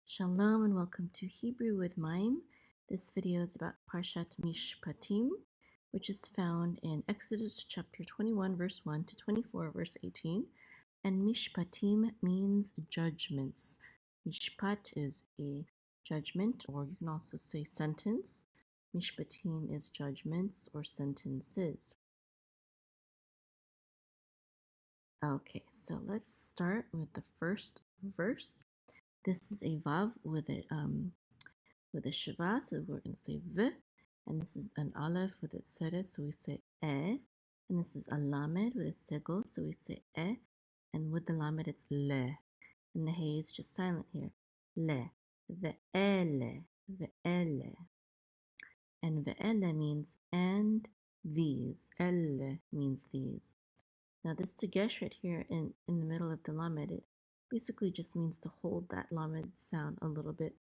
Shalom and welcome to Hebrew with Mime. This video is about Parshat Mishpatim, which is found in Exodus chapter 21 verse 1 to 24 verse 18. And Mishpatim means judgments. Mishpat is a judgment, or you can also say sentence. Mishpatim is judgments or sentences. Okay, so let's start with the first verse. This is a vav with a shiva, so we're going to say v, and this is an aleph with a tseret, so we say e, and this is a lamed with a segol, so we say e, and with the lamed it's le, and the hey is just silent here, le, ve'ele, ve'ele, and ve'ele means and these, elle means these. Now this tegesh right here in the middle of the lamed, it basically just means to hold that lamed sound a little bit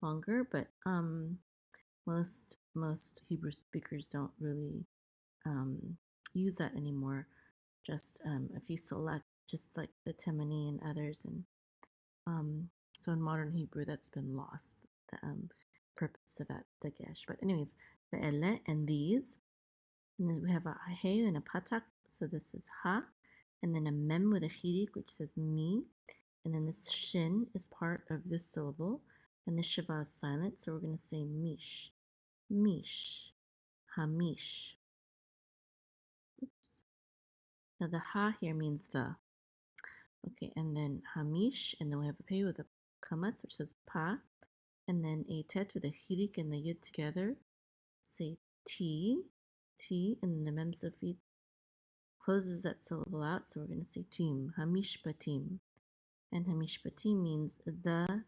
longer, but most Hebrew speakers don't really use that anymore. Just if you select, just like the Temani and others, and so in modern Hebrew that's been lost, the purpose of that dagesh. But anyways, ve'ele and these, and then we have a hey and a patak, so this is ha, and then a mem with a chirik which says mi, and then this shin is part of this syllable, and the shiva is silent, so we're going to say mish, mish, hamish. Oops. Now the ha here means the. Okay, and then hamish, and then we have a pei with a kamatz, which says pa, and then a tet with a chirik and the yud together, say t, and then the mem sofit closes that syllable out, so we're going to say tim, hamishpatim. And hamishpatim means the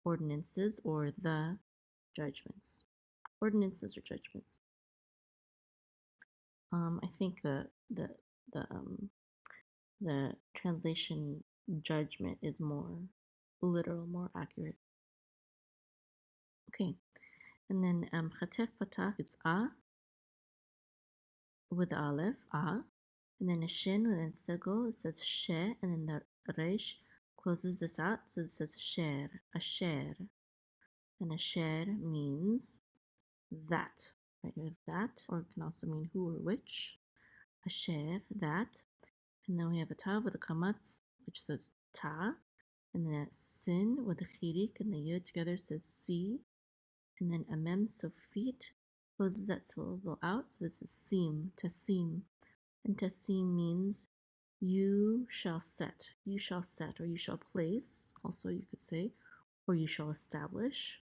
ordinances or the judgments. Ordinances or judgments. I think the translation judgment is more literal, more accurate. Okay, and then chatef patach, it's a with the aleph, a, and then a shin with a segol, it says she, and then the resh closes this out, so it says sher, asher, and asher means that, right? We have that, or it can also mean who or which. Asher, that, and then we have a tav with a kamatz, which says ta, and then a sin with a chirik and the yud together says si, and then a mem sofit closes that syllable out, so this is sim, tasim, and tasim means you shall set, or you shall place, also you could say, or you shall establish.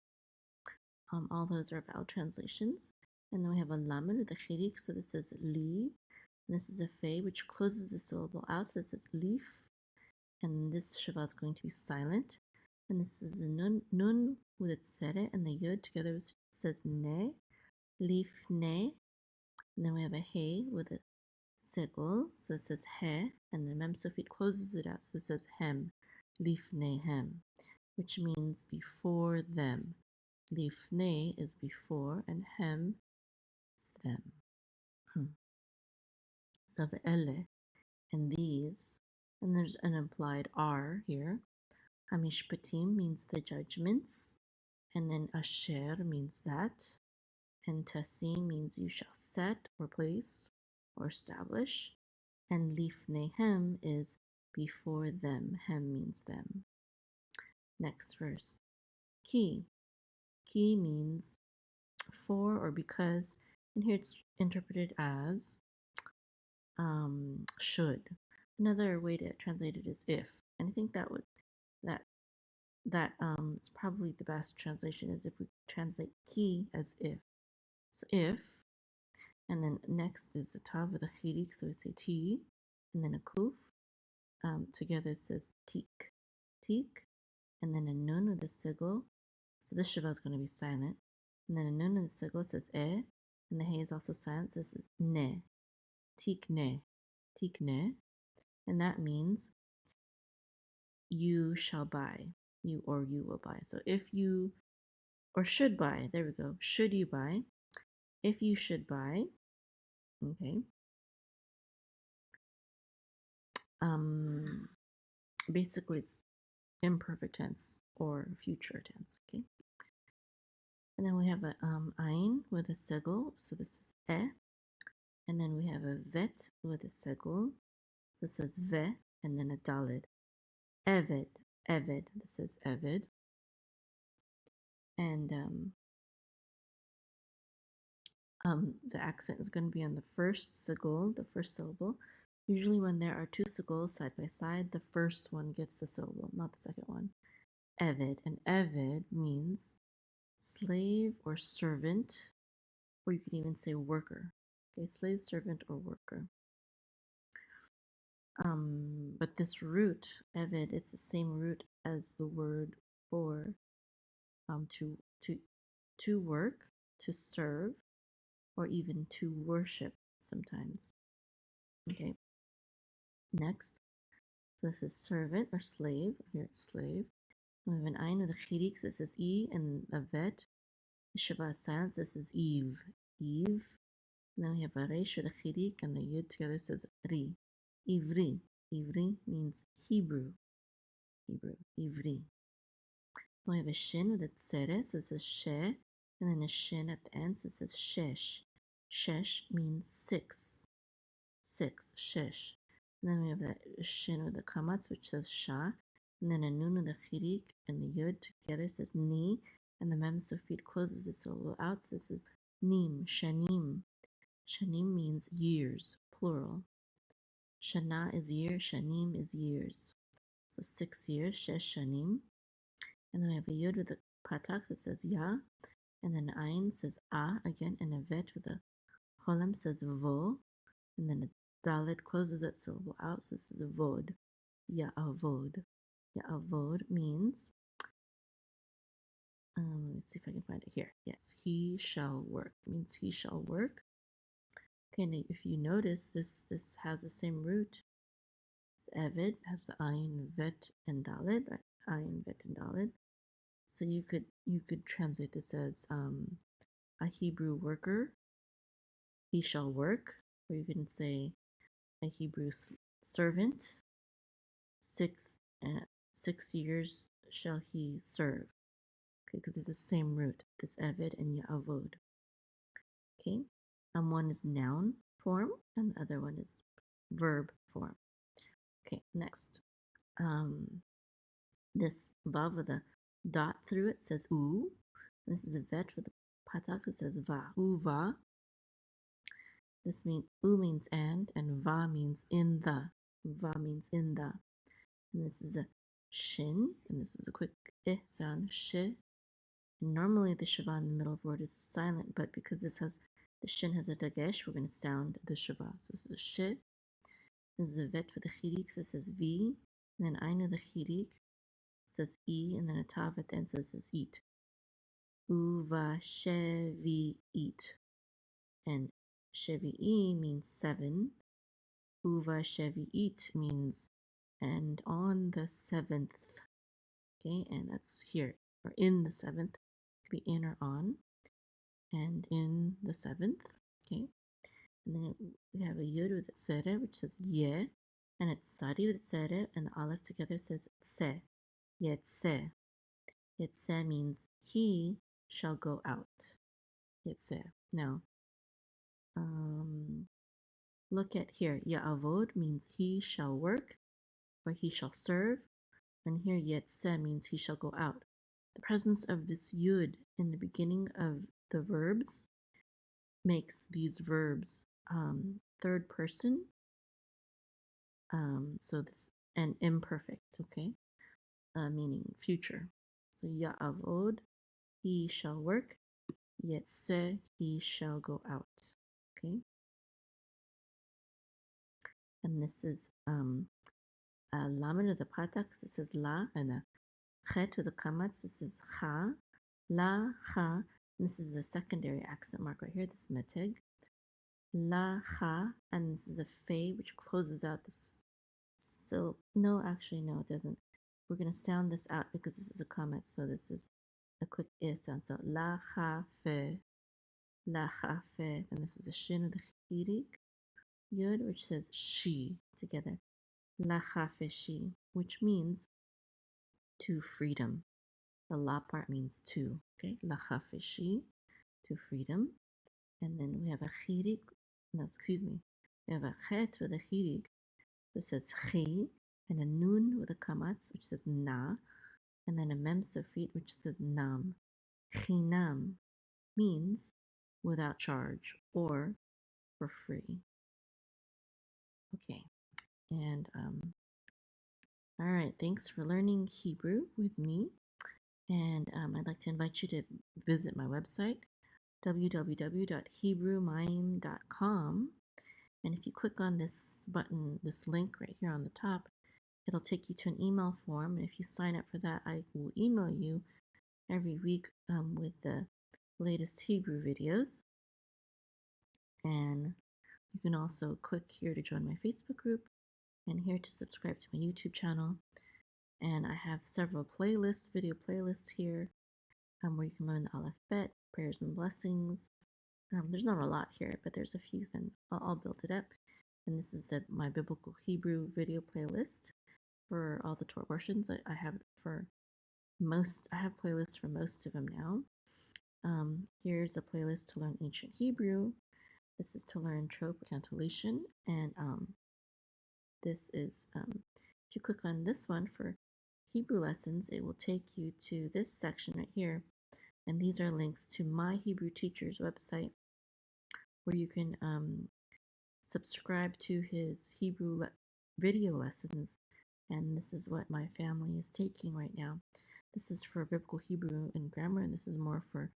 All those are valid translations. And then we have a lamed with a chirik, so this is li, and this is a fe, which closes the syllable out, so this is leaf, and this shiva is going to be silent. And this is a nun with its tsere, and the yod together says ne, leaf ne. And then we have a he with a segol, so it says he, and the mem sofit closes it out, so it says hem, leaf ne hem, which means before them. Leaf ne is before, and hem is them. So the ele and these, and there's an implied R here. Hamishpatim means the judgments, and then asher means that, and tasim means you shall set or place or establish, and lifnehem is before them. Hem means them. Next verse. Ki. Ki means for or because, and here it's interpreted as should. Another way to translate it is if, and I think that it's probably the best translation is if we translate ki as if. So if, and then next is a tav with a chirik, so we say ti, and then a kuf. Together it says tik, and then a nun with a sigil. So this shiva is going to be silent. And then a nun with a sigil says e, and the hey is also silent. So this is ne, tik ne, and that means you shall buy, you will buy. So if you, or should buy, there we go, should you buy, if you should buy, okay. Basically imperfect tense or future tense. Okay. And then we have a ayin with a segul, so this is e. And then we have a vet with a segul, so this is ve, and then a dalid. Eved, eved, this is eved. And the accent is going to be on the first segul, the first syllable. Usually when there are two seguls side by side, the first one gets the syllable, not the second one. Eved, and eved means slave or servant, or you can even say worker. Okay, slave, servant, or worker. But this root, eved, it's the same root as the word for to to work, to serve, or even to worship sometimes. Okay. Next, so this is servant or slave. Here it's slave. We have an ayin with a chirik, so this is e, and a vet. The shabbat silence, this is eve. Eve. And then we have a resh with a chirik, and the yud together says ri. Ivri. Ivri means Hebrew. Hebrew. Ivri. We have a shin with a tzere, so this is she, and then a shin at the end, so this is shesh. Shesh means six. Six. Shesh. And then we have the shin with the kamatz, which says sha, and then a nun with the chirik, and the yud together says ni, and the mem sofit closes the syllable out, so this is nim, shanim. Shanim means years, plural. Shana is year, shanim is years. So 6 years, shesh shanim. And then we have a yud with a patak that says ya, and then ayin says a again, and a vet with a cholam says vo, and then a dalet closes that syllable out, so this is a vod. Ya avod. Ya avod means, let's see if I can find it here. Yes, he shall work. It means he shall work. Okay, now if you notice, this has the same root. It's Evid, has the ayin, vet, and dalet, right? Ayin, vet, and dalet. So you could translate this as a Hebrew worker, he shall work, or you can say a Hebrew servant, 6 years shall he serve. Okay, because it's the same root, this Evid and Ya'avod. Okay, one is noun form and the other one is verb form. Okay, next. This vav with a dot through it says u. This is a vet with a patak that says va. U va. This means u means and va means in the. Va means in the. And this is a shin, and this is a quick eh sound, shi. And normally the shava in the middle of the word is silent, but because the shin has a dagesh, we're going to sound the shava. So this is a shi. This is a vet for the chirik, so this is v. And then ainu the chirik says e, and then a tav at the end says is eat. Uva shevi eat. And shevi'i means 7. Uva shevi'it means and on the 7th. Okay, and that's here. Or in the 7th. It could be in or on. And in the 7th. Okay. And then we have a yud with tzere, which says ye. And it's sadi with tzere, and the aleph together says tse. Yetse. Yetse means he shall go out. Yetse. Now, look at here. Ya'avod means he shall work or he shall serve. And here yetse means he shall go out. The presence of this yud in the beginning of the verbs makes these verbs third person. So this and imperfect, okay? Meaning future. So ya'avod, he shall work. Yetse, he shall go out. Okay? And this is a lamed with the patak, so this is la, and a chet with the kamatz, this is cha, la, cha, and this is a secondary accent mark right here, this meteg, la, cha, and this is a fe, which closes out this, so, no, actually, no, it doesn't. We're going to sound this out because this is a kamatz, so this is a quick I sound, so la, cha, fe, and this is a shin with a chirik, yud, which says she, together. La chafeshi, which means to freedom. The la part means to, okay? Lachafeshi, to freedom. And then we have a chirik, no, excuse me. We have a chet with a chirik, which says chi, and a nun with a kamatz, which says na, and then a mem sofit, which says nam. Chinam means without charge or for free. Okay, and all right, thanks for learning Hebrew with me. And I'd like to invite you to visit my website, www.hebrewmime.com. And if you click on this button, this link right here on the top, it'll take you to an email form. And if you sign up for that, I will email you every week with the latest Hebrew videos. And you can also click here to join my Facebook group and here to subscribe to my YouTube channel. And I have several playlists, video playlists here, where you can learn the alphabet, prayers and blessings. There's not a lot here, but there's a few, and I'll build it up. And this is my biblical Hebrew video playlist for all the Torah portions. I have for most. I have playlists for most of them now. Here's a playlist to learn ancient Hebrew. This is to learn trope cantillation, and this is if you click on this one for Hebrew lessons, it will take you to this section right here, and these are links to my Hebrew teacher's website, where you can subscribe to his Hebrew video lessons. And this is what my family is taking right now. This is for biblical Hebrew and grammar, and this is more for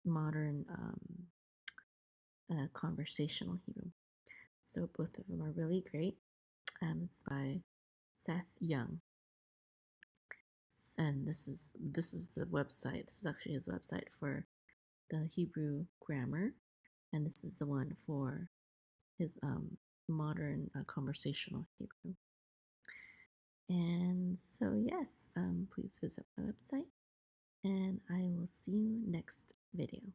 modern conversational Hebrew. So both of them are really great. It's by Seth Young, and this is the website. This is actually his website for the Hebrew grammar, and this is the one for his modern conversational Hebrew. And so yes, please visit my website, and I will see you next video.